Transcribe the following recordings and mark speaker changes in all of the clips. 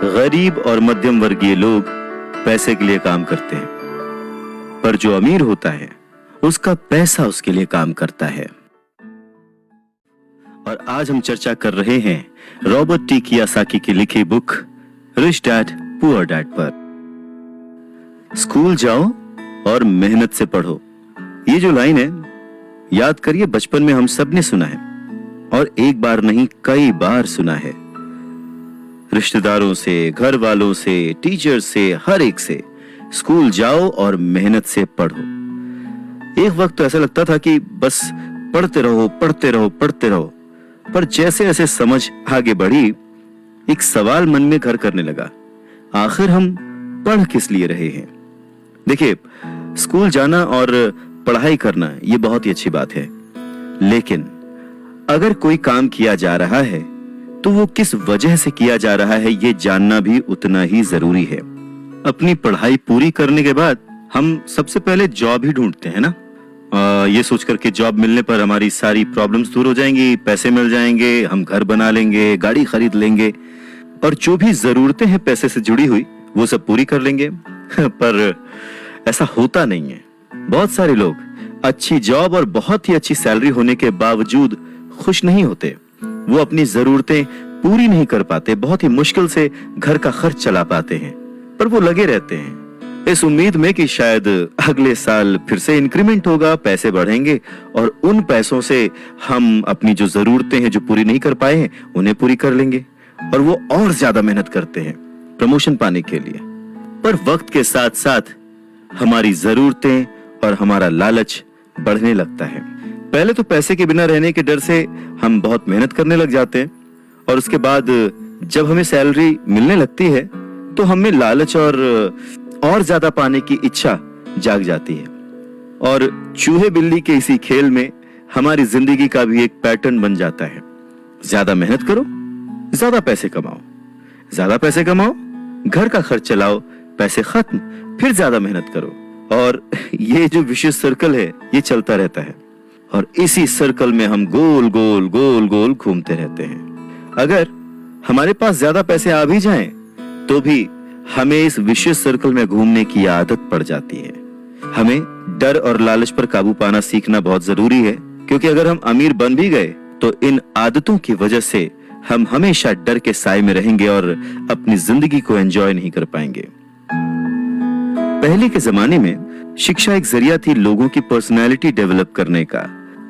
Speaker 1: गरीब और मध्यम वर्गीय लोग पैसे के लिए काम करते हैं, पर जो अमीर होता है उसका पैसा उसके लिए काम करता है। और आज हम चर्चा कर रहे हैं रॉबर्ट टी कियोसाकी की लिखी book rich dad poor dad पर। स्कूल जाओ और मेहनत से पढ़ो, ये जो लाइन है याद करिए, बचपन में हम सब ने सुना है और एक बार नहीं कई बार सुना है। रिश्तेदारों से, घर वालों से, टीचर से, हर एक से, स्कूल जाओ और मेहनत से पढ़ो। एक वक्त तो ऐसा लगता था कि बस पढ़ते रहो पढ़ते रहो पढ़ते रहो, पर जैसे जैसे समझ आगे बढ़ी एक सवाल मन में घर करने लगा, आखिर हम पढ़ किस लिए रहे हैं? देखिए, स्कूल जाना और पढ़ाई करना ये बहुत ही अच्छी बात है, लेकिन अगर कोई काम किया जा रहा है तो वो किस वजह से किया जा रहा है ये जानना भी उतना ही जरूरी है। अपनी पढ़ाई पूरी करने के बाद हम सबसे पहले जॉब ही ढूंढते हैं ना, ये सोच करके जॉब मिलने पर हमारी सारी प्रॉब्लम्स दूर हो जाएंगी, पैसे मिल जाएंगे, हम घर बना लेंगे, गाड़ी खरीद लेंगे और जो भी जरूरतें हैं पैसे से जुड़ी हुई वो सब पूरी कर लेंगे। पर ऐसा होता नहीं है। बहुत सारे लोग अच्छी जॉब और बहुत ही अच्छी सैलरी होने के बावजूद खुश नहीं होते। वो अपनी जरूरतें पूरी नहीं कर पाते, बहुत ही मुश्किल से घर का खर्च चला पाते हैं, पर वो लगे रहते हैं इस उम्मीद में कि शायद अगले साल फिर से इंक्रीमेंट होगा, पैसे बढ़ेंगे और उन पैसों से हम अपनी जो जरूरतें हैं जो पूरी नहीं कर पाए हैं उन्हें पूरी कर लेंगे। और वो और ज्यादा मेहनत करते हैं प्रमोशन पाने के लिए। पर वक्त के साथ साथ हमारी जरूरतें और हमारा लालच बढ़ने लगता है। पहले तो पैसे के बिना रहने के डर से हम बहुत मेहनत करने लग जाते हैं और उसके बाद जब हमें सैलरी मिलने लगती है तो हमें लालच और ज्यादा पाने की इच्छा जाग जाती है। और चूहे बिल्ली के इसी खेल में हमारी जिंदगी का भी एक पैटर्न बन जाता है। ज्यादा मेहनत करो, ज्यादा पैसे कमाओ, ज्यादा पैसे कमाओ, घर का खर्च चलाओ, पैसे खत्म, फिर ज्यादा मेहनत करो। और ये जो विशेष सर्कल है ये चलता रहता है और इसी सर्कल में हम गोल गोल गोल गोल घूमते रहते हैं। अगर हमारे पास ज्यादा पैसे आ भी जाएं तो भी हमें इस विशेष सर्कल में घूमने की आदत पड़ जाती है। हमें डर और लालच पर काबू पाना सीखना बहुत जरूरी है, क्योंकि अगर हम अमीर बन भी गए तो इन आदतों की वजह से हम हमेशा डर के साए में रहेंगे और अपनी जिंदगी को एंजॉय नहीं कर पाएंगे। पहले के जमाने में शिक्षा एक जरिया थी लोगों की पर्सनैलिटी डेवलप करने का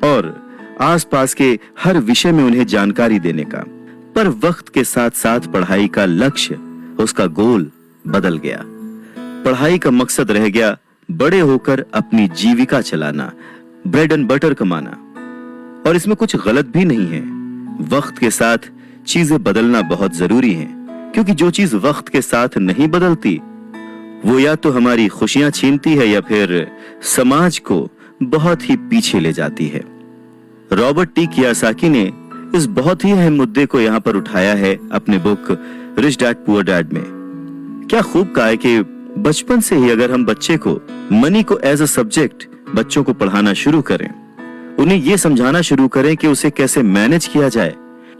Speaker 1: और आसपास के हर विषय में उन्हें जानकारी देने का। पर वक्त के साथ साथ पढ़ाई का लक्ष्य, उसका गोल बदल गया। पढ़ाई का मकसद रह गया बड़े होकर अपनी जीविका चलाना, ब्रेड एंड बटर कमाना। और इसमें कुछ गलत भी नहीं है। वक्त के साथ चीजें बदलना बहुत जरूरी है, क्योंकि जो चीज वक्त के साथ नहीं बदलती वो या तो हमारी खुशियां छीनती है या फिर समाज को बहुत ही पीछे ले जाती है। रॉबर्ट टी कियोसाकी ने इस बहुत ही अहम मुद्दे को यहाँ पर उठाया है अपने book rich dad poor dad में। क्या खूब कहा है कि बचपन से ही अगर हम बच्चे को मनी को एज अ सब्जेक्ट बच्चों को पढ़ाना शुरू करें, उन्हें यह समझाना शुरू करें कि उसे कैसे मैनेज किया जाए,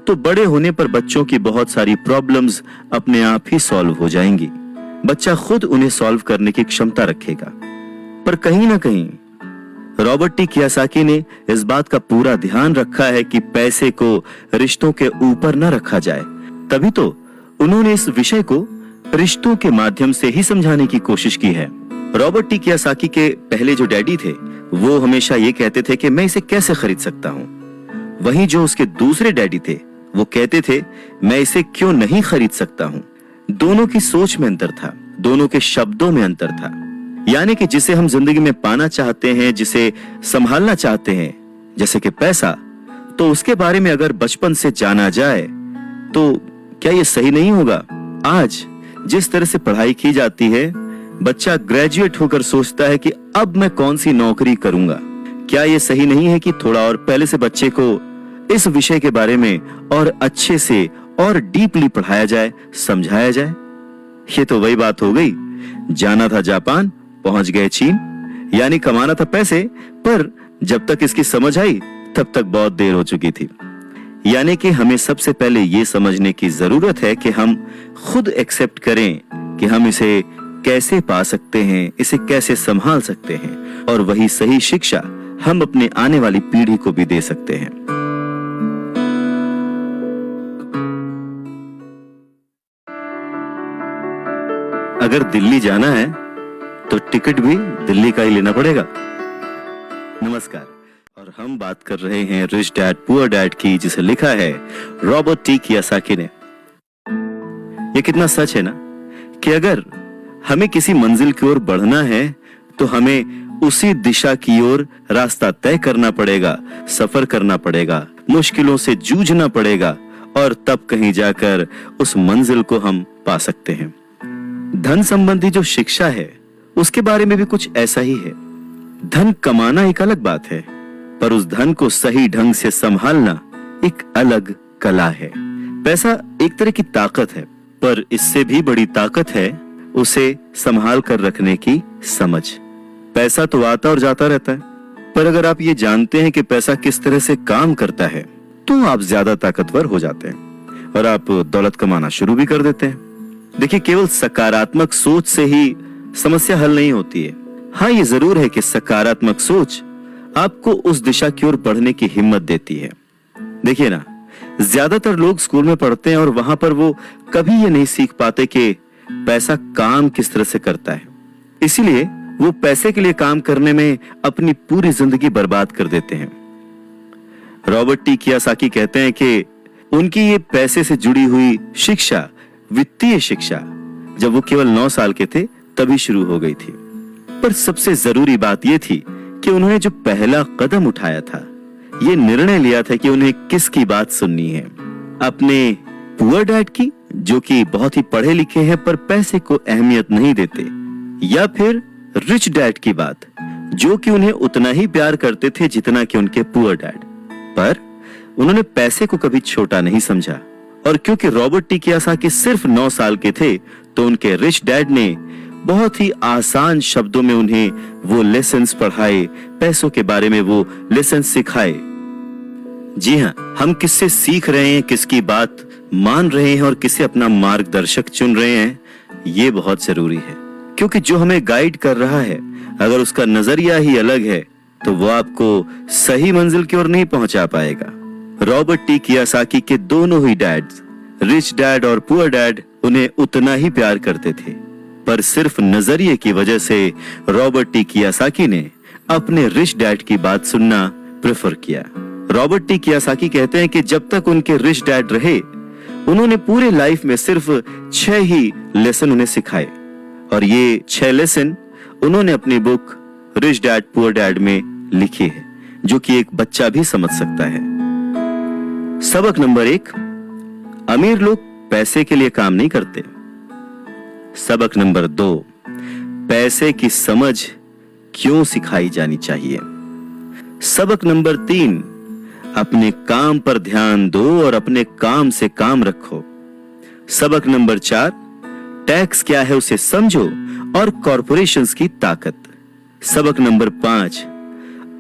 Speaker 1: तो बड़े होने पर बच्चों की बहुत सारी प्रॉब्लम्स अपने आप ही सॉल्व हो जाएंगी। बच्चा खुद उन्हें सॉल्व करने की क्षमता रखेगा। पर कहीं ना कहीं रॉबर्ट टी कियोसाकी ने इस बात का पूरा ध्यान रखा है कि पैसे को रिश्तों के ऊपर न रखा जाए। तभी तो उन्होंने इस विषय को रिश्तों के माध्यम से ही समझाने की कोशिश की है। रॉबर्ट टी कियोसाकी के पहले जो डैडी थे वो हमेशा ये कहते थे कि मैं इसे कैसे खरीद सकता हूँ। वहीं जो उसके दूसरे डैडी थे वो कहते थे मैं इसे क्यों नहीं खरीद सकता हूँ। दोनों की सोच में अंतर था, दोनों के शब्दों में अंतर था। यानी कि जिसे हम जिंदगी में पाना चाहते हैं, जिसे संभालना चाहते हैं, जैसे कि पैसा, तो उसके बारे में अगर बचपन से जाना जाए तो क्या ये सही नहीं होगा? आज जिस तरह से पढ़ाई की जाती है, बच्चा ग्रेजुएट होकर सोचता है कि अब मैं कौन सी नौकरी करूंगा। क्या ये सही नहीं है कि थोड़ा और पहले से बच्चे को इस विषय के बारे में और अच्छे से और डीपली पढ़ाया जाए, समझाया जाए? ये तो वही बात हो गई, जाना था जापान, पहुंच गए चीन। यानी कमाना था पैसे, पर जब तक इसकी समझ आई तब तक बहुत देर हो चुकी थी। यानी कि हमें सबसे पहले ये समझने की जरूरत है कि हम खुद एक्सेप्ट करें कि हम इसे कैसे पा सकते हैं, इसे कैसे संभाल सकते हैं, और वही सही शिक्षा हम अपने आने वाली पीढ़ी को भी दे सकते हैं। अगर दिल्ली जाना है तो टिकट भी दिल्ली का ही लेना पड़ेगा। नमस्कार, और हम बात कर रहे हैं रिच डैड पुअर डैड की, जिसे लिखा है रॉबर्ट टी कियोसाकी ने। ये कितना सच है ना कि अगर हमें किसी मंजिल की ओर बढ़ना है तो हमें उसी दिशा की ओर रास्ता तय करना पड़ेगा, सफर करना पड़ेगा, मुश्किलों से जूझना पड़ेगा, और तब कहीं जाकर उस मंजिल को हम पा सकते हैं। धन संबंधी जो शिक्षा है उसके बारे में भी कुछ ऐसा ही है। धन कमाना एक अलग बात है, पर उस धन को सही ढंग से संभालना एक अलग कला है। पैसा एक तरह की ताकत है, पर इससे भी बड़ी ताकत है उसे संभाल कर रखने की समझ। पैसा तो आता और जाता रहता है, पर अगर आप ये जानते हैं कि पैसा किस तरह से काम करता है तो आप ज्यादा ताकतवर हो जाते हैं और आप दौलत कमाना शुरू भी कर देते हैं। देखिए, केवल सकारात्मक सोच से ही समस्या हल नहीं होती है। हाँ, ये जरूर है कि सकारात्मक सोच आपको उस दिशा की ओर बढ़ने की हिम्मत देती है। देखिए ना, ज्यादातर लोग स्कूल में पढ़ते हैं और वहां पर वो कभी ये नहीं सीख पाते कि पैसा काम किस तरह से करता है। इसीलिए वो पैसे के लिए काम करने में अपनी पूरी जिंदगी बर्बाद कर देते हैं। रॉबर्ट टी कियोसाकी कहते हैं कि उनकी ये पैसे से जुड़ी हुई शिक्षा, वित्तीय शिक्षा, जब वो केवल 9 साल के थे तभी शुरू हो गई थी। पर सबसे जरूरी बात यह थी कि उन्होंने जो पहला कदम उठाया था, ये निर्णय लिया था कि उन्हें किसकी बात सुननी है, अपने पुअर डैड की, जो कि बहुत ही पढ़े लिखे हैं पर पैसे को अहमियत नहीं देते, या फिर रिच डैड की बात, जो कि उन्हें उतना ही प्यार करते थे जितना कि उनके पुअर डैड। पर उन्होंने पैसे को कभी छोटा नहीं समझा, और क्योंकि रॉबर्ट टी कियोसाकी सिर्फ 9 साल के थे तो उनके रिच डैड ने बहुत ही आसान शब्दों में उन्हें वो लेसन्स पढ़ाए, पैसों के बारे में वो लेसन्स सिखाए। जी हाँ, हम किससे सीख रहे हैं, किसकी बात मान रहे हैं और किसे अपना मार्गदर्शक चुन रहे हैं, ये बहुत जरूरी है। क्योंकि जो हमें गाइड कर रहा है, अगर उसका नजरिया ही अलग है तो वो आपको सही मंजिल की ओर नहीं पहुंचा पाएगा। रॉबर्ट टी कियोसाकी के दोनों ही डैड्स, रिच डैड और पुअर डैड, उन्हें उतना ही प्यार करते थे, पर सिर्फ नजरिए की वजह से रॉबर्ट टी कियोसाकी ने अपने रिच डैड की बात सुनना प्रेफर किया। रॉबर्ट टी कियोसाकी कहते हैं कि जब तक उनके रिच डैड रहे, उन्होंने पूरे लाइफ में सिर्फ 6 ही लेसन उन्हें सिखाए, और ये 6 लेसन उन्होंने अपनी book rich dad poor dad में लिखी है, जो कि एक बच्चा भी समझ सकता है। सबक नंबर 1, अमीर लोग पैसे के लिए काम नहीं करते। सबक नंबर 2, पैसे की समझ क्यों सिखाई जानी चाहिए। सबक नंबर 3, अपने काम पर ध्यान दो और अपने काम से काम रखो। सबक नंबर 4, टैक्स क्या है उसे समझो और कॉरपोरेशंस की ताकत। सबक नंबर 5,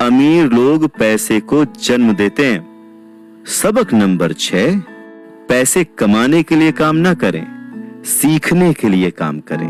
Speaker 1: अमीर लोग पैसे को जन्म देते हैं। सबक नंबर 6, पैसे कमाने के लिए काम ना करें, सीखने के लिए काम करें।